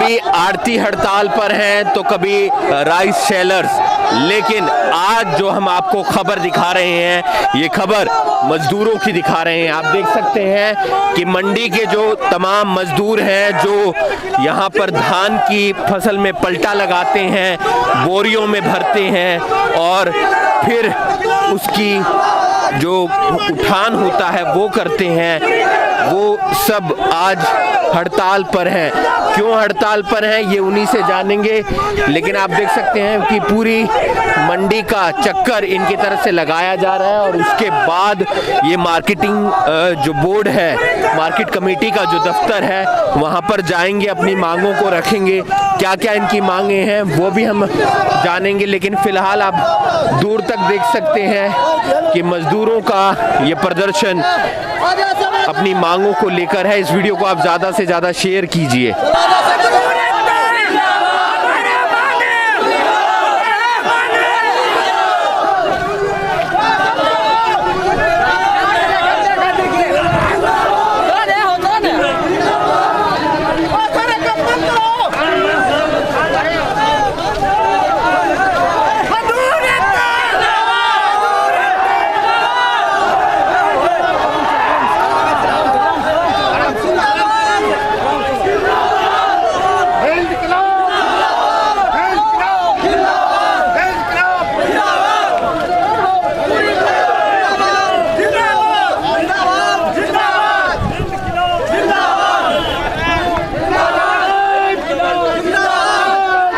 कभी आड़ती हड़ताल पर हैं तो कभी राइस सेलर्स, लेकिन आज जो हम आपको खबर दिखा रहे हैं ये खबर मजदूरों की दिखा रहे हैं। आप देख सकते हैं कि मंडी के जो तमाम मजदूर हैं जो यहाँ पर धान की फसल में पलटा लगाते हैं, बोरियों में भरते हैं और फिर उसकी जो उठान होता है वो करते हैं, वो सब आज हड़ताल पर हैं। क्यों हड़ताल पर हैं ये उन्हीं से जानेंगे। लेकिन आप देख सकते हैं कि पूरी मंडी का चक्कर इनकी तरफ से लगाया जा रहा है और उसके बाद ये मार्केटिंग जो बोर्ड है, मार्केट कमेटी का जो दफ्तर है, वहाँ पर जाएंगे, अपनी मांगों को रखेंगे। क्या क्या इनकी मांगे हैं वो भी हम जानेंगे। लेकिन फिलहाल आप दूर तक देख सकते हैं कि मजदूरों का ये प्रदर्शन अपनी मांगों को लेकर है। इस वीडियो को आप ज़्यादा से ज़्यादा शेयर कीजिए।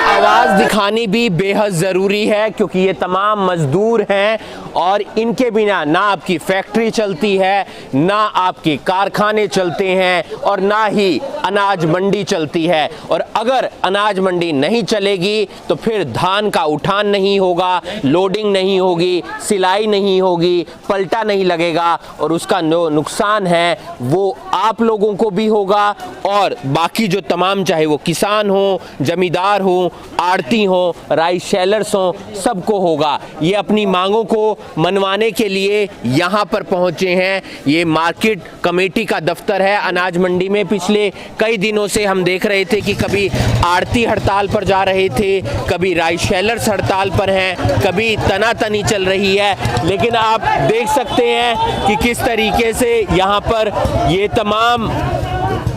आवाज़ दिखानी भी बेहद ज़रूरी है क्योंकि ये तमाम मजदूर हैं और इनके बिना ना आपकी फैक्ट्री चलती है, ना आपके कारखाने चलते हैं और ना ही अनाज मंडी चलती है। और अगर अनाज मंडी नहीं चलेगी तो फिर धान का उठान नहीं होगा, लोडिंग नहीं होगी, सिलाई नहीं होगी, पलटा नहीं लगेगा और उसका नुकसान है वो आप लोगों को भी होगा और बाकी जो तमाम, चाहे वो किसान हो, जमींदार हो, आड़ती हो, राइस सेलर्स हो, सबको होगा। ये अपनी मांगों को मनवाने के लिए यहाँ पर पहुँचे हैं। ये मार्केट कमेटी का दफ्तर है अनाज मंडी में। पिछले कई दिनों से हम देख रहे थे कि कभी आड़ती हड़ताल पर जा रहे थे, कभी राइस सेलर्स हड़ताल पर हैं, कभी तनातनी चल रही है। लेकिन आप देख सकते हैं कि किस तरीके से यहाँ पर ये तमाम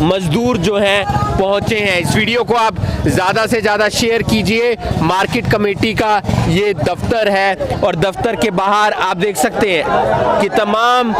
मजदूर जो हैं पहुंचे हैं। इस वीडियो को आप ज़्यादा से ज़्यादा शेयर कीजिए। मार्केट कमेटी का ये दफ्तर है और दफ्तर के बाहर आप देख सकते हैं कि तमाम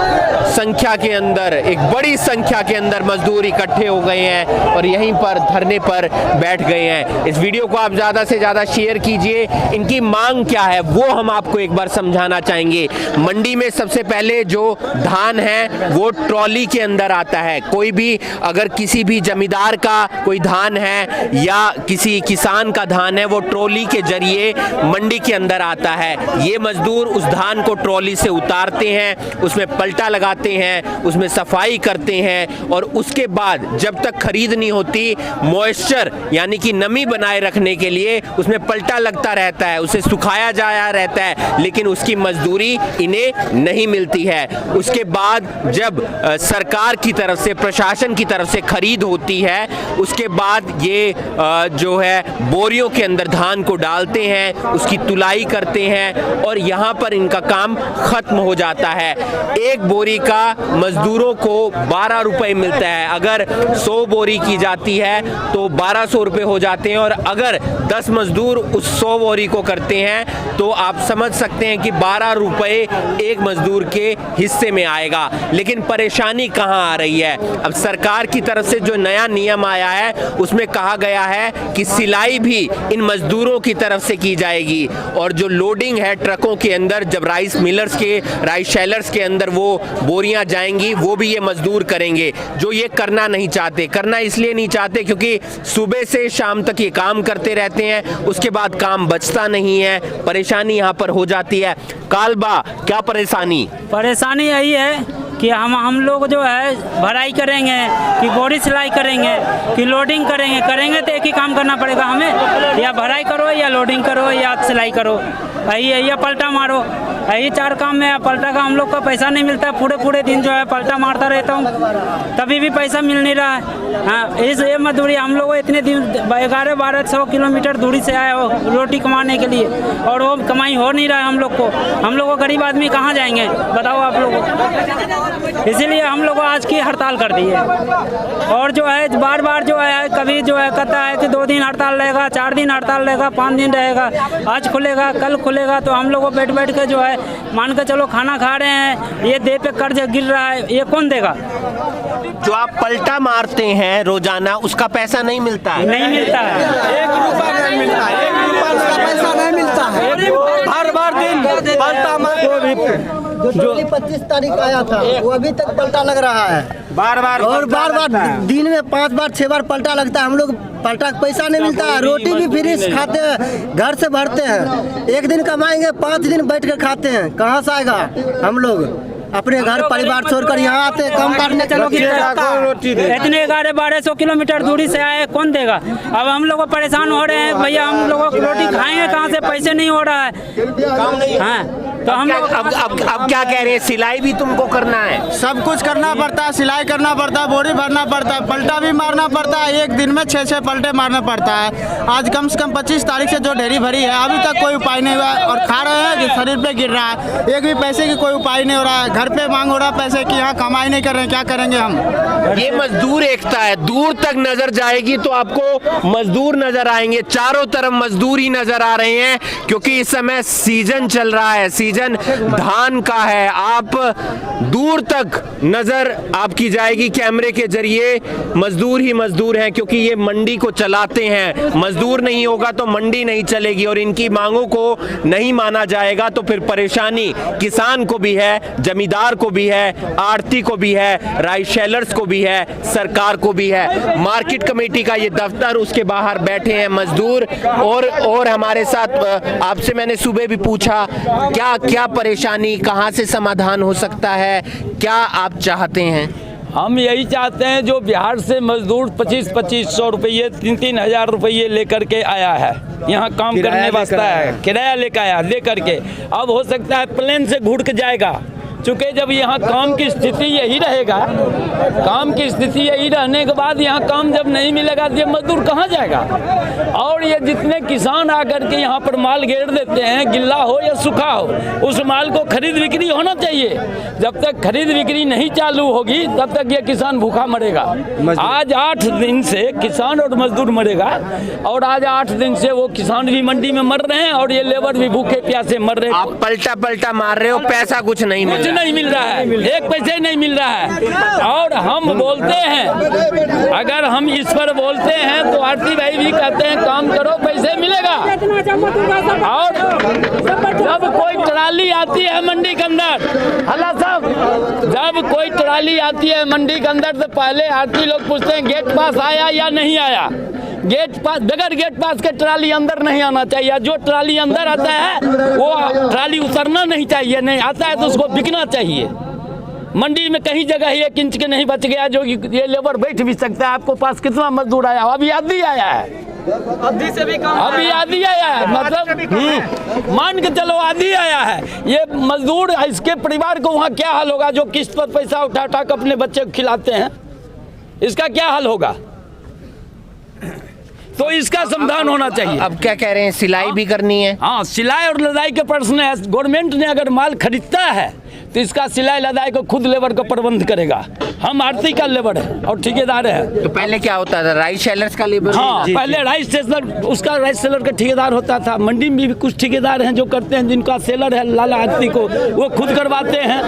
संख्या के अंदर, एक बड़ी संख्या के अंदर मजदूर इकट्ठे हो गए हैं और यहीं पर धरने पर बैठ गए हैं। इस वीडियो को आप ज़्यादा से ज़्यादा शेयर कीजिए। इनकी मांग क्या है वो हम आपको एक बार समझाना चाहेंगे। मंडी में सबसे पहले जो धान है वो ट्रॉली के अंदर आता है। कोई भी, अगर किसी भी जमींदार का कोई धान है या किसी किसान का धान है, वो ट्रॉली के जरिए मंडी के अंदर आता है। ये मजदूर उस धान को ट्रॉली से उतारते हैं, उसमें पलटा लगाते हैं, उसमें सफाई करते हैं और उसके बाद जब तक खरीद नहीं होती, मॉइस्चर यानी कि नमी बनाए रखने के लिए उसमें पलटा लगता रहता है, उसे सुखाया जाया रहता है, लेकिन उसकी मजदूरी इन्हें नहीं मिलती है। उसके बाद जब सरकार की तरफ से, प्रशासन की तरफ से खरीद होती है, उसके बाद ये जो है बोरियों के अंदर धान को डालते हैं, उसकी तुलाई करते हैं और यहाँ पर इनका काम खत्म हो जाता है। एक बोरी का मजदूरों को 12 रुपए मिलता है। अगर 100 बोरी की जाती है तो 1200 रुपए हो जाते हैं और अगर 10 मजदूर उस 100 बोरी को करते हैं तो आप समझ सकते हैं कि 12 रुपए एक मजदूर के हिस्से में आएगा। लेकिन परेशानी कहाँ आ रही है? अब सरकार की तरफ से जो नया नियम आया है उसमें कहा गया है कि सिलाई भी इन मजदूरों की तरफ से की जाएगी और जो लोडिंग है ट्रकों के अंदर, जब राइस मिलर्स के, राइस सेलर्स के अंदर वो बोरियां जाएंगी, वो भी ये मजदूर करेंगे। जो ये करना नहीं चाहते, करना इसलिए नहीं चाहते क्योंकि सुबह से शाम तक ये काम करते रहते हैं, उसके बाद काम बचता नहीं है, परेशानी यहाँ पर हो जाती है। कालबा, क्या परेशानी? परेशानी यही है कि हम लोग जो है भराई करेंगे कि बोरी सिलाई करेंगे कि लोडिंग करेंगे तो एक ही काम करना पड़ेगा हमें, या भराई करो या लोडिंग करो या सिलाई करो, या पलटा मारो। यही 4 काम में पलटा का हम लोग का पैसा नहीं मिलता, पूरे दिन जो है पलटा मारता रहता हूँ, तभी भी पैसा मिल नहीं रहा है। हाँ, ये मजदूरी हम लोग इतने दिन 1100-1200 किलोमीटर दूरी से आए हो रोटी कमाने के लिए, और वो कमाई हो नहीं रहा है हम लोग को गरीब आदमी कहाँ जाएंगे बताओ आप लोग। इसीलिए हम लोग आज की हड़ताल कर दी है। और जो है बार जो है कभी जो है कहता है कि 2 दिन हड़ताल रहेगा, 4 दिन हड़ताल रहेगा, 5 दिन रहेगा, आज खुलेगा कल खुलेगा। तो हम लोग बैठ के जो है मान के चलो खाना खा रहे हैं, ये देह पे कर्ज गिर रहा है, ये कौन देगा? जो आप पलटा मारते हैं रोजाना उसका पैसा नहीं मिलता है? नहीं मिलता है, 1 रुपया नहीं मिलता है, 1 रुपया उसका पैसा नहीं मिलता है। हर दिन पलटा मार जो 25 तारीख आया था वो अभी तक पलटा लग रहा है, बार बार दिन में 5 बार 6 बार पलटा लगता है। हम लोग पलटा का पैसा नहीं मिलता है, रोटी भी फ्री से खाते हैं, घर से भरते हैं। 1 दिन कमाएंगे 5 दिन बैठ कर खाते हैं, कहाँ से आएगा? हम लोग अपने घर परिवार छोड़कर यहाँ आते हैं काम करने। चलो इतने 1100-1200 किलोमीटर दूरी से आए, कौन देगा? अब हम लोग परेशान हो रहे हैं भैया, हम लोगों को रोटी खाएंगे कहाँ से? पैसे नहीं हो रहा है। हाँ, तो हम लोग अब क्या कह रहे हैं? सिलाई भी तुमको करना है? सब कुछ करना पड़ता है, सिलाई करना पड़ता है, बोरी भरना पड़ता है, पलटा भी मारना पड़ता है। 1 दिन में 6 पलटे मारना पड़ता है। आज कम से कम 25 तारीख से जो ढेरी भरी है अभी तक कोई उपाय नहीं हुआ है, और खा रहे हैं कि शरीर पे गिर रहा है। एक भी पैसे की कोई उपाय नहीं हो रहा है, घर पे मांग हो रहा है पैसे की, यहाँ कमाई नहीं कर रहे हैं, क्या करेंगे हम? ये मजदूर एकता है, दूर तक नजर जाएगी तो आपको मजदूर नजर आएंगे, चारों तरफ मजदूर ही नजर आ रहे हैं, क्योंकि इस समय सीजन चल रहा है, सीजन धान का है। आप दूर तक नजर आपकी जाएगी कैमरे के जरिए, मजदूर ही मजदूर हैं, क्योंकि ये मंडी को चलाते हैं। मजदूर नहीं होगा तो मंडी नहीं चलेगी, और इनकी मांगों को नहीं माना जाएगा तो फिर परेशानी किसान को भी है, जमींदार को भी है, आड़ती को भी है, राइस शेलर्स को भी है, सरकार को भी है। मार्केट कमेटी का ये दफ्तर, उसके बाहर बैठे हैं मजदूर, और हमारे साथ आपसे मैंने सुबह भी पूछा क्या परेशानी, कहां से समाधान हो सकता है, क्या आप चाहते हैं? हम यही चाहते हैं, जो बिहार से मजदूर 2500 रुपये 3 हज़ार रुपये लेकर के आया है, यहाँ काम करने वास्ता है, किराया लेकर आया लेकर के, अब हो सकता है प्लेन से घुड़ के जाएगा। चूँकि जब यहाँ काम की स्थिति यही रहेगा, काम की स्थिति यही रहने के बाद यहाँ काम जब नहीं मिलेगा तो ये मजदूर कहाँ जाएगा? और ये जितने किसान आकर के यहाँ पर माल घेर देते हैं, गिल्ला हो या सूखा हो, उस माल को खरीद बिक्री होना चाहिए। जब तक खरीद बिक्री नहीं चालू होगी तब तक ये किसान भूखा मरेगा। आज 8 दिन से किसान और मजदूर मरेगा, और आज 8 दिन से वो किसान भी मंडी में मर रहे हैं और ये लेबर भी भूखे प्यासे मर रहे हैं। आप पलटा मार रहे हो, पैसा कुछ नहीं मिल रहा, नहीं मिल रहा है, 1 पैसे नहीं मिल रहा है। और हम बोलते हैं, अगर हम इस पर बोलते हैं तो आरती भाई भी कहते हैं काम करो पैसे मिलेगा। और जब कोई ट्राली आती है मंडी के अंदर, हल्ला साहब, जब कोई ट्राली आती है मंडी के अंदर तो पहले आरती लोग पूछते हैं गेट पास आया या नहीं आया। गेट पास, बगैर गेट पास के ट्राली अंदर नहीं आना चाहिए। जो ट्राली अंदर आता है वो ट्राली उतरना नहीं चाहिए, नहीं आता है तो उसको बिकना चाहिए। मंडी में कहीं जगह ही 1 इंच के नहीं बच गया जो ये लेबर बैठ भी सकता है। आपको पास कितना मजदूर आया? अभी आधी आया है, अभी से भी कम, अभी आधी आया है, मतलब मान के चलो आधी आया है। ये मजदूर, इसके परिवार को वहाँ क्या हाल होगा जो किस्त पर पैसा उठा उठा कर अपने बच्चे को खिलाते हैं? इसका क्या हाल होगा? तो इसका समाधान होना चाहिए। अब क्या कह रहे हैं, सिलाई भी करनी है? हाँ, सिलाई और लदाई के प्रश्न है। गवर्नमेंट ने अगर माल खरीदता है तो इसका सिलाई लदाई को खुद लेबर का प्रबंध करेगा। हम आरती का लेबर है और ठेकेदार है। तो पहले क्या होता था, राइस शेलर्स का लेबर? हाँ, पहले राइस सेलर, उसका राइस सेलर का ठेकेदार होता था। मंडी में भी कुछ ठेकेदार हैं जो करते हैं, जिनका सेलर है लाला आरती को, वो खुद करवाते हैं।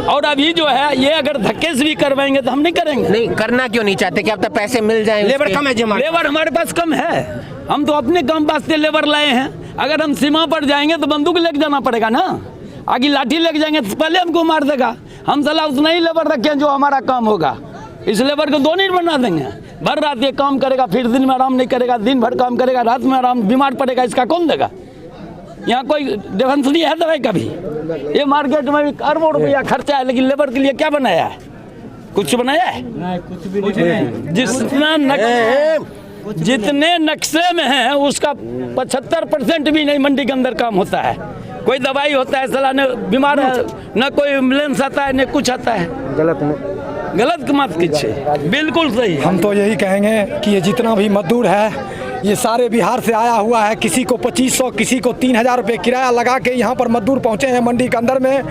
और अभी जो है ये अगर धक्के से भी करवाएंगे तो हम नहीं करेंगे। नहीं करना क्यों नहीं चाहते? क्या अब तक पैसे मिल जाएंगे? लेबर कम है, लेबर हमारे पास कम है। हम तो अपने काम वास्ते लेबर लाए हैं। अगर हम सीमा पर जाएंगे तो बंदूक लेके जाना पड़ेगा ना, आगे लाठी लेके जाएंगे तो पहले हमको मार देगा। हम सलाह उतना ही लेबर रखें जो हमारा काम होगा। इस लेबर को 2 दिन बना देंगे, भर रात ये काम करेगा, फिर दिन में आराम नहीं करेगा, दिन भर काम करेगा, रात में आराम, बीमार पड़ेगा, इसका कौन देगा? यहाँ कोई डिफेंसरी है दवाई का भी? ये मार्केट में भी अरबों रुपया खर्चा है, लेकिन लेबर के लिए क्या बनाया है? कुछ बनाया है? नहीं, कुछ भी नहीं। जितने नक्शे में हैं उसका 75% भी नहीं मंडी के अंदर काम होता है। कोई दवाई होता है साला, न बीमार है, न कोई एम्बुलेंस आता है, न कुछ आता है। गलत मत कीजिए, बिल्कुल सही। हम तो यही कहेंगे कि ये जितना भी मजदूर है ये सारे बिहार से आया हुआ है, किसी को 2500 किसी को 3000 रुपये किराया लगा के यहाँ पर मजदूर पहुँचे हैं मंडी के अंदर में।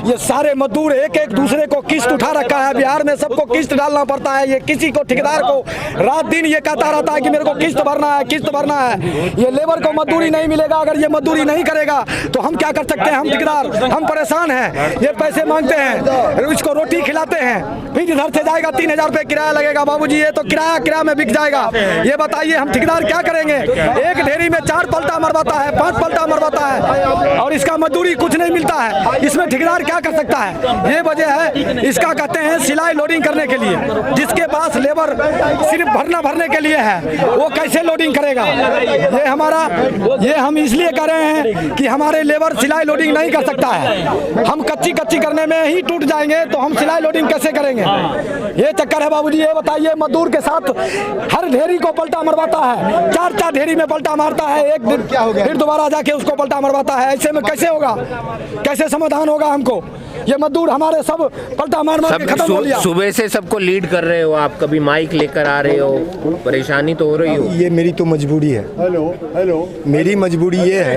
ये सारे मजदूर एक एक दूसरे को किस्त उठा रखा है, बिहार में सबको किस्त डालना पड़ता है। ये किसी को ठेकेदार को रात दिन ये कहता रहता है कि मेरे को किस्त भरना है, किस्त भरना है। ये लेबर को मजदूरी नहीं मिलेगा, अगर ये मजदूरी नहीं करेगा तो हम क्या कर सकते हैं? हम ठेकेदार हम परेशान हैं, ये पैसे मांगते हैं, इसको रोटी खिलाते हैं, फिर इधर से जाएगा 3000 रुपये किराया लगेगा। बाबूजी ये तो किराया में बिक जाएगा। ये बताइए हम ठेकेदार क्या करेंगे? एक ढेरी में 4 पलटा मरवाता है, 5 पलटा मरवाता है और इसका मजदूरी कुछ नहीं मिलता है। इसमें ठेकेदार क्या कर सकता है? ये वजह है, इसका कहते हैं सिलाई लोडिंग करने के लिए। जिसके पास लेबर सिर्फ भरने के लिए है वो कैसे लोडिंग करेगा? ये हम इसलिए कर रहे हैं कि हमारे लेबर सिलाई लोडिंग नहीं कर सकता है। हम कच्ची करने में ही टूट जाएंगे तो हम सिलाई लोडिंग कैसे करेंगे? ये चक्कर है बाबूजी। ये बताइए मजदूर के साथ हर ढेरी को पलटा मरवाता है, 4 ढेरी में पलटा मारता है, एक दिन क्या हो गया फिर दोबारा जाके उसको पलटा मरवाता है। ऐसे में कैसे होगा? कैसे समाधान होगा हमको? ये मजदूर हमारे सब पलटा मार के खत्म हो लिया। सुबह से सबको लीड कर रहे हो आप, कभी माइक लेकर आ रहे हो, परेशानी तो हो रही हो। ये मेरी तो मजबूरी है। हेलो मेरी मजबूरी ये है,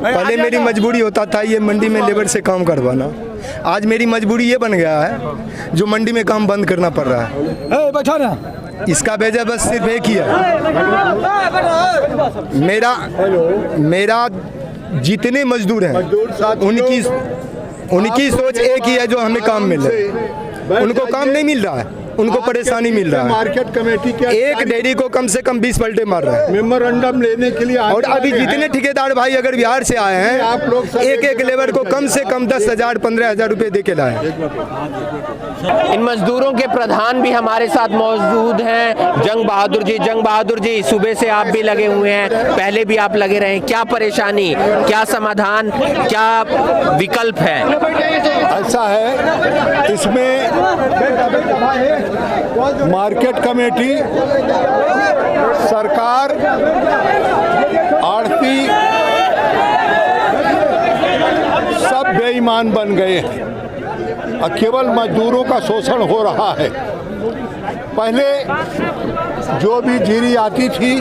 पहले मेरी मजबूरी होता था ये मंडी में लेबर से काम करवाना। आज मेरी मजबूरी ये बन गया है जो मंडी में काम बंद करना पड़ रहा है। बैठा ना, इसका वजह बस सिर्फ एक ही है, मेरा जितने मजदूर हैं उनकी सोच एक ही है जो हमें काम मिल रहा है। उनको काम नहीं मिल रहा है, उनको परेशानी मिल रहा है। मार्केट कमेटी के एक डेयरी को कम से कम 20 पलटे मार रहे हैं मेमोरेंडम लेने के लिए। और अभी जितने ठेकेदार भाई अगर बिहार से आए हैं, आप लोग एक लेबर को कम से कम 10,000 15,000 रुपये दे के लाए। इन मजदूरों के प्रधान भी हमारे साथ मौजूद हैं, जंग बहादुर जी सुबह से आप भी लगे हुए हैं, पहले भी आप लगे रहे, क्या परेशानी, क्या समाधान, क्या विकल्प है? ऐसा है, इसमें मार्केट कमेटी, सरकार, आड़ती सब बेईमान बन गए हैं और केवल मजदूरों का शोषण हो रहा है। पहले जो भी जीरी आती थी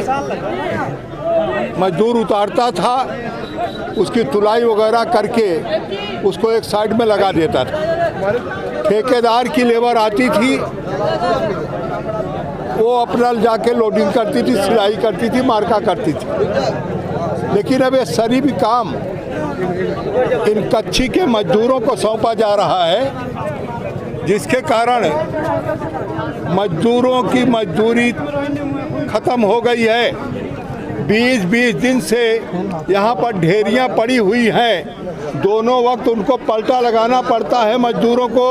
मजदूर उतारता था, उसकी तुलाई वगैरह करके उसको एक साइड में लगा देता था। ठेकेदार की लेबर आती थी, वो अपना जाके लोडिंग करती थी, सिलाई करती थी, मार्का करती थी। लेकिन अब ये सारी भी काम इन कच्ची के मजदूरों को सौंपा जा रहा है, जिसके कारण मजदूरों की मजदूरी खत्म हो गई है। 20-20 दिन से यहाँ पर ढेरियाँ पड़ी हुई हैं, दोनों वक्त उनको पलटा लगाना पड़ता है मजदूरों को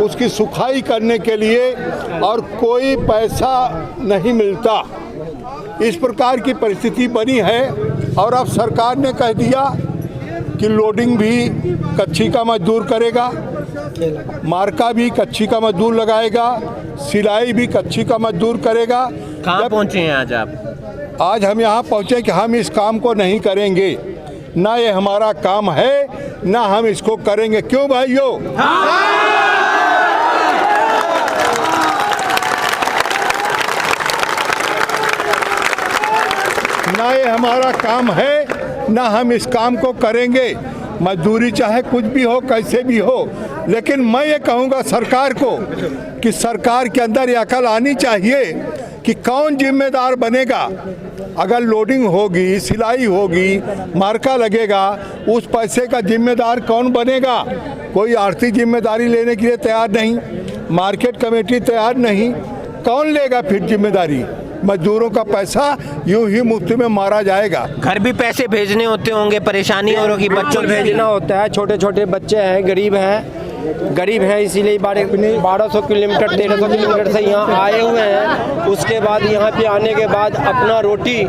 उसकी सुखाई करने के लिए, और कोई पैसा नहीं मिलता। इस प्रकार की परिस्थिति बनी है। और अब सरकार ने कह दिया कि लोडिंग भी कच्ची का मजदूर करेगा, मार्का भी कच्ची का मजदूर लगाएगा, सिलाई भी कच्ची का मजदूर करेगा। कहाँ पहुँचे हैं आज आप? आज हम यहाँ पहुँचे कि हम इस काम को नहीं करेंगे, ना ये हमारा काम है, ना हम इसको करेंगे। क्यों भाइयों? ना ये हमारा काम है, ना हम इस काम को करेंगे। मजदूरी चाहे कुछ भी हो, कैसे भी हो, लेकिन मैं ये कहूँगा सरकार को कि सरकार के अंदर ये अकल आनी चाहिए कि कौन जिम्मेदार बनेगा। अगर लोडिंग होगी, सिलाई होगी, मार्का लगेगा, उस पैसे का जिम्मेदार कौन बनेगा? कोई आर्थिक जिम्मेदारी लेने के लिए तैयार नहीं, मार्केट कमेटी तैयार नहीं, कौन लेगा फिर जिम्मेदारी? मजदूरों का पैसा यूं ही मुफ्त में मारा जाएगा। घर भी पैसे भेजने होते होंगे, परेशानी हो रही, बच्चों को भेजना होता है, छोटे छोटे बच्चे हैं, गरीब हैं, गरीब हैं, इसीलिए 1200 किलोमीटर 1300 किलोमीटर से यहाँ आए हुए हैं। उसके बाद यहाँ पे आने के बाद अपना रोटी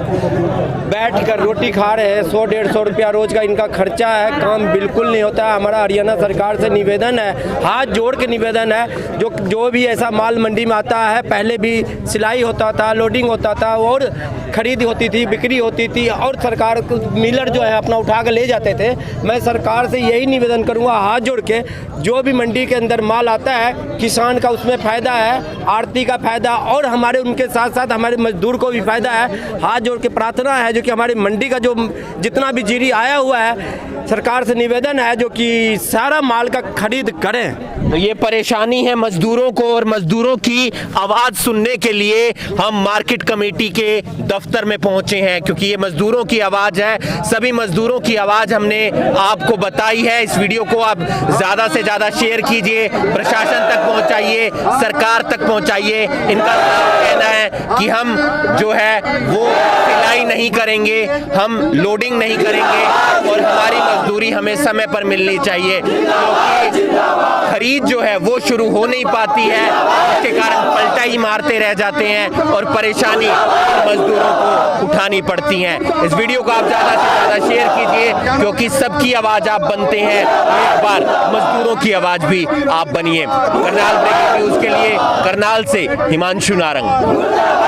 बैठ कर रोटी खा रहे हैं। 100-150 रुपया रोज का इनका खर्चा है, काम बिल्कुल नहीं होता है। हमारा हरियाणा सरकार से निवेदन है, हाथ जोड़ के निवेदन है, जो भी ऐसा माल मंडी में आता है, पहले भी सिलाई होता था, लोडिंग होता था और खरीद होती थी, बिक्री होती थी और सरकार मिलर जो है अपना उठा कर ले जाते थे। मैं सरकार से यही निवेदन करूंगा हाथ जोड़ के, जो भी मंडी के अंदर माल आता है किसान का उसमें फ़ायदा है, आड़ती का फ़ायदा और हमारे उनके साथ साथ हमारे मजदूर को भी फ़ायदा है। हाथ जोड़ के प्रार्थना है जो कि हमारी मंडी का जो जितना भी जीरी आया हुआ है, सरकार से निवेदन है जो कि सारा माल का खरीद करें। तो ये परेशानी है मजदूरों को और मजदूरों की आवाज़ सुनने के लिए हम मार्केट कमेटी के दफ्तर में पहुंचे हैं, क्योंकि ये मजदूरों की आवाज़ है। सभी मजदूरों की आवाज़ हमने आपको बताई है। इस वीडियो को आप ज़्यादा से ज़्यादा शेयर कीजिए, प्रशासन तक पहुंचाइए, सरकार तक पहुंचाइए। इनका कहना है कि हम जो है वो सिलाई नहीं करेंगे, हम लोडिंग नहीं करेंगे और हमारी मजदूरी हमें समय पर मिलनी चाहिए, क्योंकि खरीद जो है वो शुरू हो नहीं पाती है, इसके कारण पलटा ही मारते रह जाते हैं और परेशानी मजदूरों को उठानी पड़ती है। इस वीडियो को आप ज़्यादा से ज़्यादा शेयर कीजिए, क्योंकि सबकी आवाज़ आप बनते हैं, एक बार मजदूरों की आवाज़ भी आप बनिए। करनाल ब्रेकिंग न्यूज़ के लिए करनाल से हिमांशु नारंग।